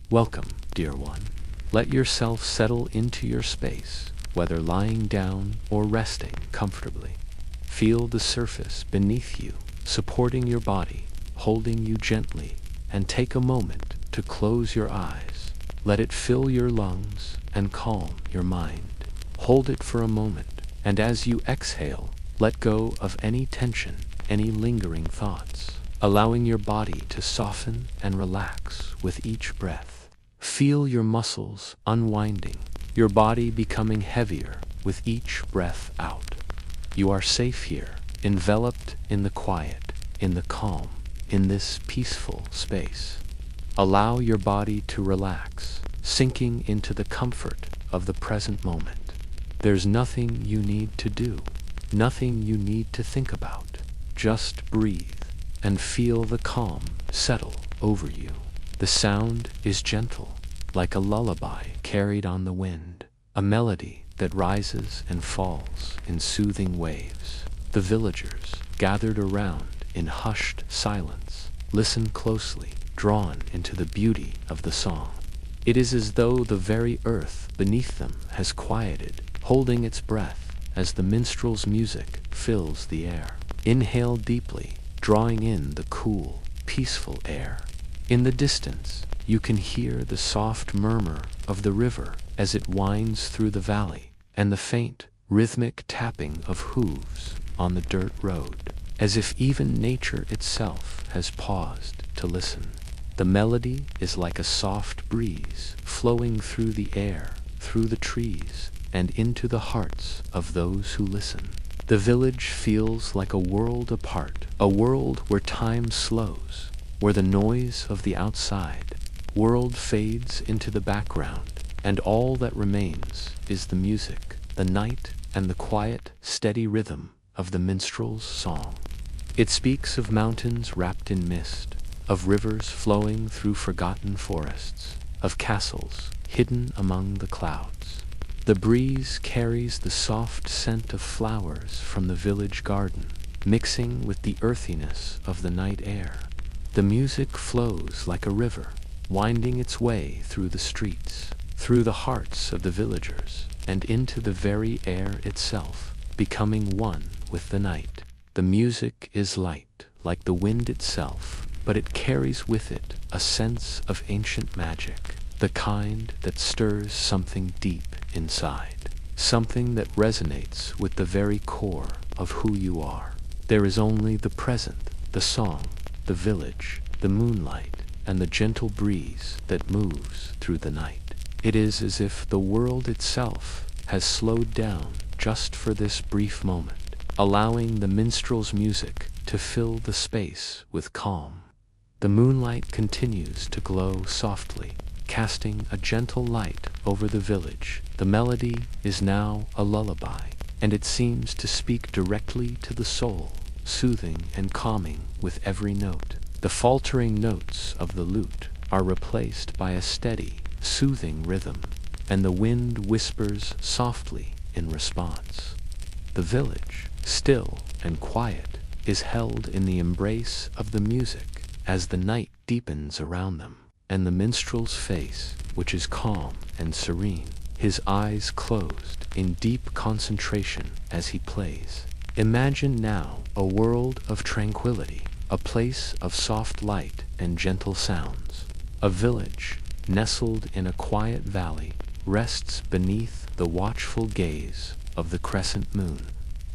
Welcome, dear one. Let yourself settle into your space, whether lying down or resting comfortably. Feel the surface beneath you, supporting your body, holding you gently, and take a moment to close your eyes. Let it fill your lungs and calm your mind. Hold it for a moment, and as you exhale, let go of any tension, any lingering thoughts, allowing your body to soften and relax with each breath. Feel your muscles unwinding, your body becoming heavier with each breath out. You are safe here, enveloped in the quiet, in the calm, in this peaceful space. Allow your body to relax, sinking into the comfort of the present moment. There's nothing you need to do, nothing you need to think about. Just breathe and feel the calm settle over you. The sound is gentle, like a lullaby carried on the wind, a melody that rises and falls in soothing waves. The villagers, gathered around in hushed silence, listen closely, drawn into the beauty of the song. It is as though the very earth beneath them has quieted, holding its breath as the minstrel's music fills the air. Inhale deeply, drawing in the cool, peaceful air. In the distance, you can hear the soft murmur of the river as it winds through the valley, and the faint, rhythmic tapping of hooves on the dirt road, as if even nature itself has paused to listen. The melody is like a soft breeze flowing through the air, through the trees, and into the hearts of those who listen. The village feels like a world apart, a world where time slows, where the noise of the outside world fades into the background, and all that remains is the music, the night, and the quiet, steady rhythm of the minstrel's song. It speaks of mountains wrapped in mist, of rivers flowing through forgotten forests, of castles hidden among the clouds. The breeze carries the soft scent of flowers from the village garden, mixing with the earthiness of the night air. The music flows like a river, winding its way through the streets, through the hearts of the villagers, and into the very air itself, becoming one with the night. The music is light, like the wind itself, but it carries with it a sense of ancient magic, the kind that stirs something deep inside, something that resonates with the very core of who you are. There is only the present, the song, the village, the moonlight, and the gentle breeze that moves through the night. It is as if the world itself has slowed down just for this brief moment, allowing the minstrel's music to fill the space with calm. The moonlight continues to glow softly, casting a gentle light over the village. The melody is now a lullaby, and it seems to speak directly to the soul, soothing and calming with every note. The faltering notes of the lute are replaced by a steady, soothing rhythm, and the wind whispers softly in response. The village, still and quiet, is held in the embrace of the music as the night deepens around them, and the minstrel's face, which is calm and serene, his eyes closed in deep concentration as he plays. Imagine now a world of tranquility, a place of soft light and gentle sounds. A village, nestled in a quiet valley, rests beneath the watchful gaze of the crescent moon.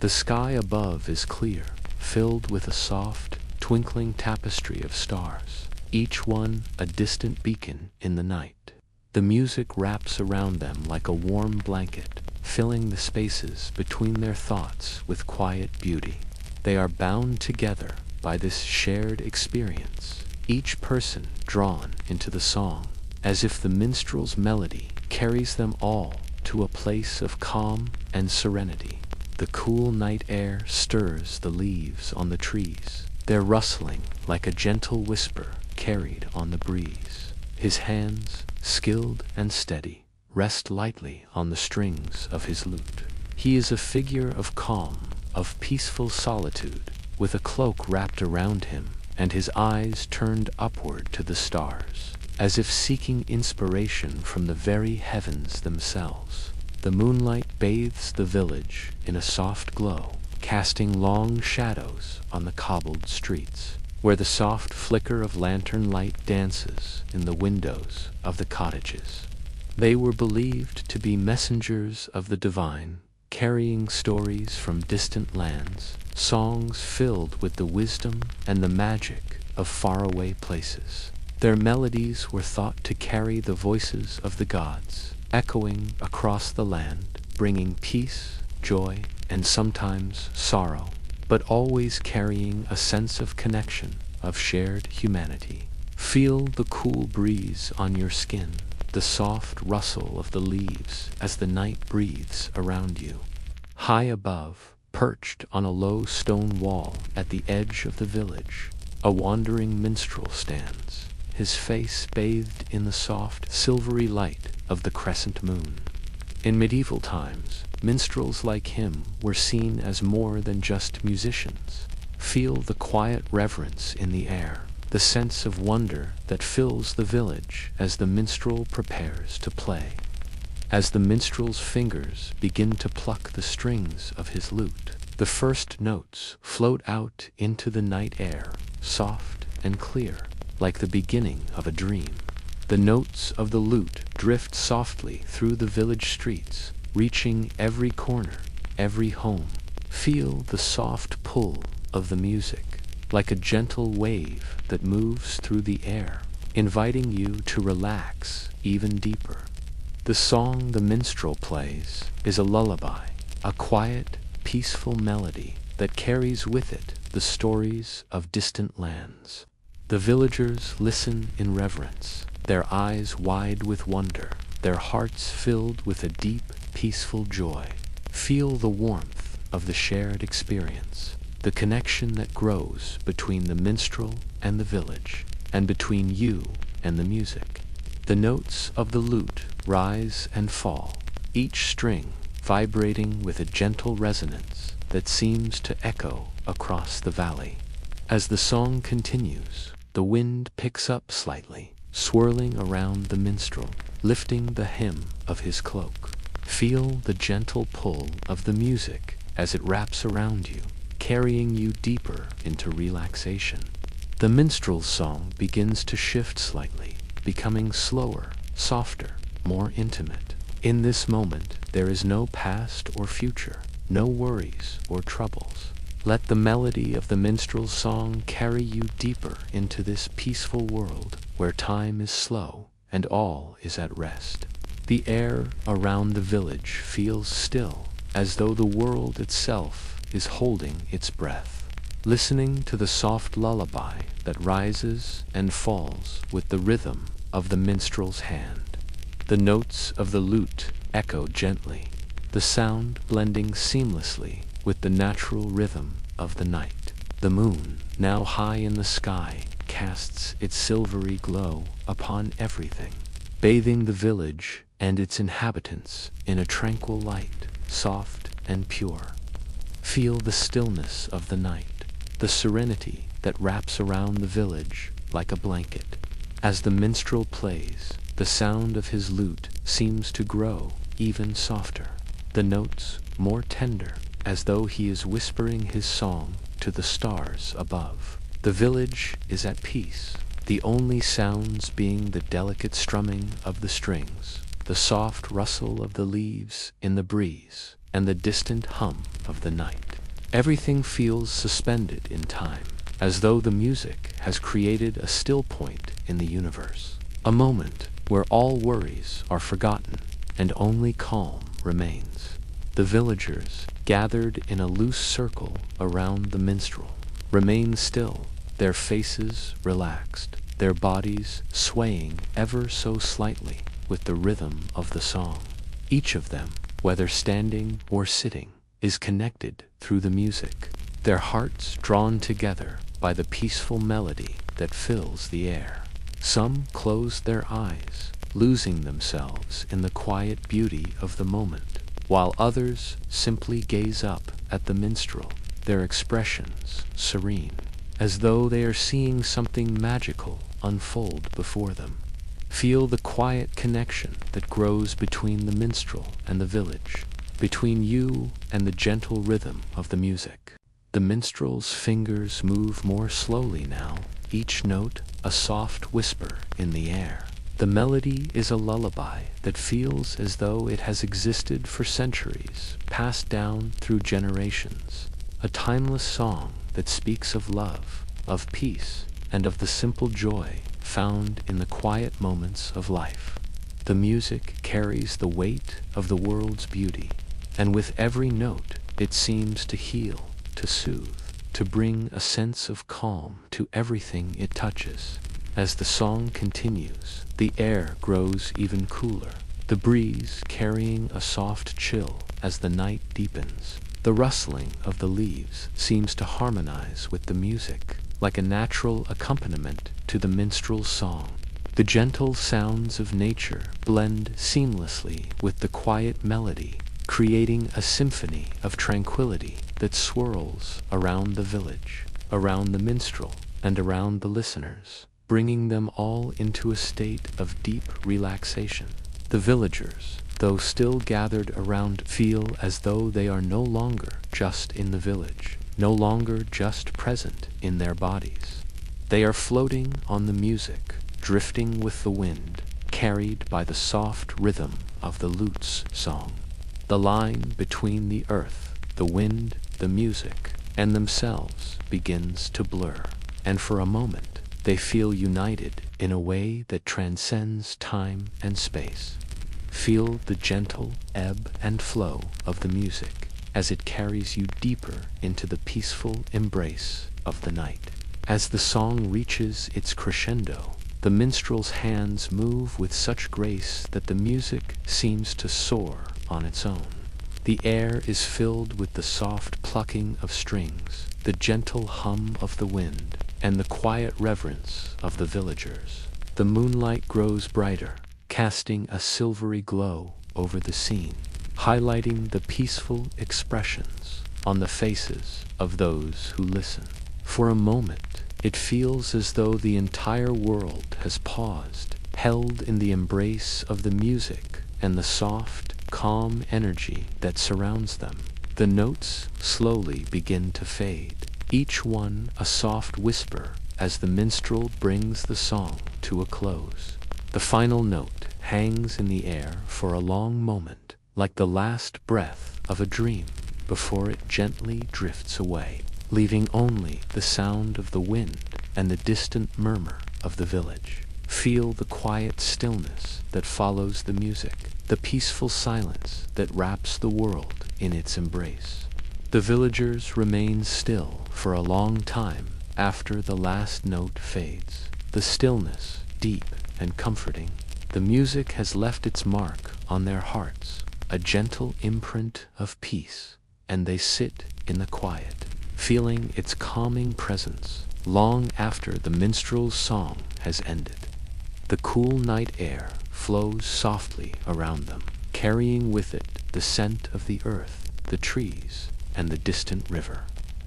The sky above is clear, filled with a soft, twinkling tapestry of stars, each one a distant beacon in the night. The music wraps around them like a warm blanket, filling the spaces between their thoughts with quiet beauty. They are bound together by this shared experience, each person drawn into the song, as if the minstrel's melody carries them all to a place of calm and serenity. The cool night air stirs the leaves on the trees, their rustling like a gentle whisper carried on the breeze. His hands, skilled and steady, rest lightly on the strings of his lute. He is a figure of calm, of peaceful solitude, with a cloak wrapped around him and his eyes turned upward to the stars. as if seeking inspiration from the very heavens themselves. The moonlight bathes the village in a soft glow, casting long shadows on the cobbled streets, where the soft flicker of lantern light dances in the windows of the cottages. They were believed to be messengers of the divine, carrying stories from distant lands, songs filled with the wisdom and the magic of faraway places. Their melodies were thought to carry the voices of the gods, echoing across the land, bringing peace, joy, and sometimes sorrow, but always carrying a sense of connection, of shared humanity. Feel the cool breeze on your skin, the soft rustle of the leaves as the night breathes around you. High above, perched on a low stone wall at the edge of the village, a wandering minstrel stands, his face bathed in the soft, silvery light of the crescent moon. In medieval times, minstrels like him were seen as more than just musicians. Feel the quiet reverence in the air, the sense of wonder that fills the village as the minstrel prepares to play. As the minstrel's fingers begin to pluck the strings of his lute, the first notes float out into the night air, soft and clear, like the beginning of a dream. The notes of the lute drift softly through the village streets, reaching every corner, every home. Feel the soft pull of the music, like a gentle wave that moves through the air, inviting you to relax even deeper. The song the minstrel plays is a lullaby, a quiet, peaceful melody that carries with it the stories of distant lands. The villagers listen in reverence, their eyes wide with wonder, their hearts filled with a deep, peaceful joy. Feel the warmth of the shared experience, the connection that grows between the minstrel and the village, and between you and the music. The notes of the lute rise and fall, each string vibrating with a gentle resonance that seems to echo across the valley. As the song continues, the wind picks up slightly, swirling around the minstrel, lifting the hem of his cloak. Feel the gentle pull of the music as it wraps around you, carrying you deeper into relaxation. The minstrel's song begins to shift slightly, becoming slower, softer, more intimate. In this moment, there is no past or future, no worries or troubles. Let the melody of the minstrel's song carry you deeper into this peaceful world where time is slow and all is at rest. The air around the village feels still, as though the world itself is holding its breath. Listening to the soft lullaby that rises and falls with the rhythm of the minstrel's hand. The notes of the lute echo gently, the sound blending seamlessly with the natural rhythm of the night. The moon, now high in the sky, casts its silvery glow upon everything, bathing the village and its inhabitants in a tranquil light, soft and pure. Feel the stillness of the night, the serenity that wraps around the village like a blanket. As the minstrel plays, the sound of his lute seems to grow even softer, the notes more tender, as though he is whispering his song to the stars above. The village is at peace, the only sounds being the delicate strumming of the strings, the soft rustle of the leaves in the breeze, and the distant hum of the night. Everything feels suspended in time, as though the music has created a still point in the universe, a moment where all worries are forgotten and only calm remains. The villagers, gathered in a loose circle around the minstrel, remain still, their faces relaxed, their bodies swaying ever so slightly with the rhythm of the song. Each of them, whether standing or sitting, is connected through the music, their hearts drawn together by the peaceful melody that fills the air. Some close their eyes, losing themselves in the quiet beauty of the moment, while others simply gaze up at the minstrel, their expressions serene, as though they are seeing something magical unfold before them. Feel the quiet connection that grows between the minstrel and the village, between you and the gentle rhythm of the music. The minstrel's fingers move more slowly now, each note a soft whisper in the air. The melody is a lullaby that feels as though it has existed for centuries, passed down through generations. A timeless song that speaks of love, of peace, and of the simple joy found in the quiet moments of life. The music carries the weight of the world's beauty, and with every note it seems to heal, to soothe, to bring a sense of calm to everything it touches. As the song continues, the air grows even cooler, the breeze carrying a soft chill as the night deepens. The rustling of the leaves seems to harmonize with the music, like a natural accompaniment to the minstrel's song. The gentle sounds of nature blend seamlessly with the quiet melody, creating a symphony of tranquility that swirls around the village, around the minstrel, and around the listeners, bringing them all into a state of deep relaxation. The villagers, though still gathered around, feel as though they are no longer just in the village, no longer just present in their bodies. They are floating on the music, drifting with the wind, carried by the soft rhythm of the lute's song. The line between the earth, the wind, the music, and themselves begins to blur, and for a moment they feel united in a way that transcends time and space. Feel the gentle ebb and flow of the music as it carries you deeper into the peaceful embrace of the night. As the song reaches its crescendo, the minstrel's hands move with such grace that the music seems to soar on its own. The air is filled with the soft plucking of strings, the gentle hum of the wind, and the quiet reverence of the villagers. The moonlight grows brighter, casting a silvery glow over the scene, highlighting the peaceful expressions on the faces of those who listen. For a moment, it feels as though the entire world has paused, held in the embrace of the music and the soft, calm energy that surrounds them. The notes slowly begin to fade, each one a soft whisper as the minstrel brings the song to a close. The final note hangs in the air for a long moment, like the last breath of a dream, before it gently drifts away, leaving only the sound of the wind and the distant murmur of the village. Feel the quiet stillness that follows the music, the peaceful silence that wraps the world in its embrace. The villagers remain still for a long time after the last note fades, the stillness deep and comforting. The music has left its mark on their hearts, a gentle imprint of peace, and they sit in the quiet, feeling its calming presence long after the minstrel's song has ended. The cool night air flows softly around them, carrying with it the scent of the earth, the trees, and the distant river.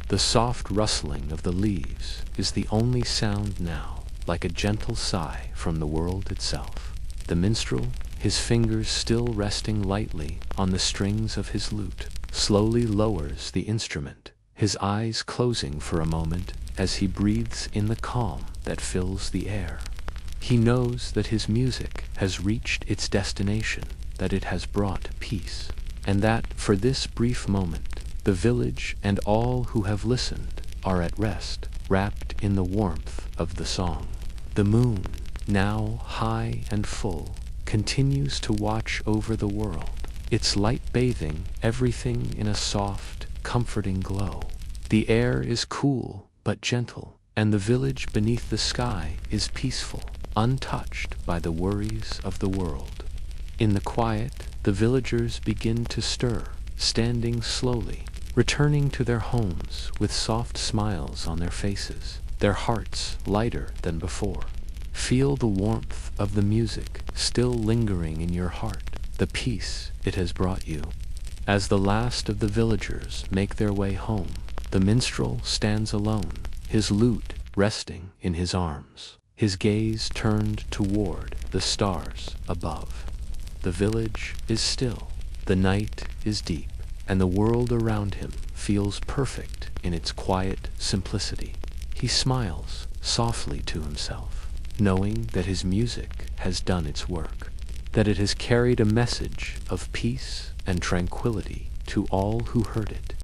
The soft rustling of the leaves is the only sound now, like a gentle sigh from the world itself. The minstrel, his fingers still resting lightly on the strings of his lute, slowly lowers the instrument, his eyes closing for a moment as he breathes in the calm that fills the air. He knows that his music has reached its destination, that it has brought peace, and that, for this brief moment, the village and all who have listened are at rest, wrapped in the warmth of the song. The moon, now high and full, continues to watch over the world, its light bathing everything in a soft, comforting glow. The air is cool but gentle, and the village beneath the sky is peaceful, untouched by the worries of the world. In the quiet, the villagers begin to stir, standing slowly, returning to their homes with soft smiles on their faces, their hearts lighter than before. Feel the warmth of the music still lingering in your heart, the peace it has brought you. As the last of the villagers make their way home, the minstrel stands alone, his lute resting in his arms, his gaze turned toward the stars above. The village is still, the night is deep, and the world around him feels perfect in its quiet simplicity. He smiles softly to himself, knowing that his music has done its work, that it has carried a message of peace and tranquility to all who heard it.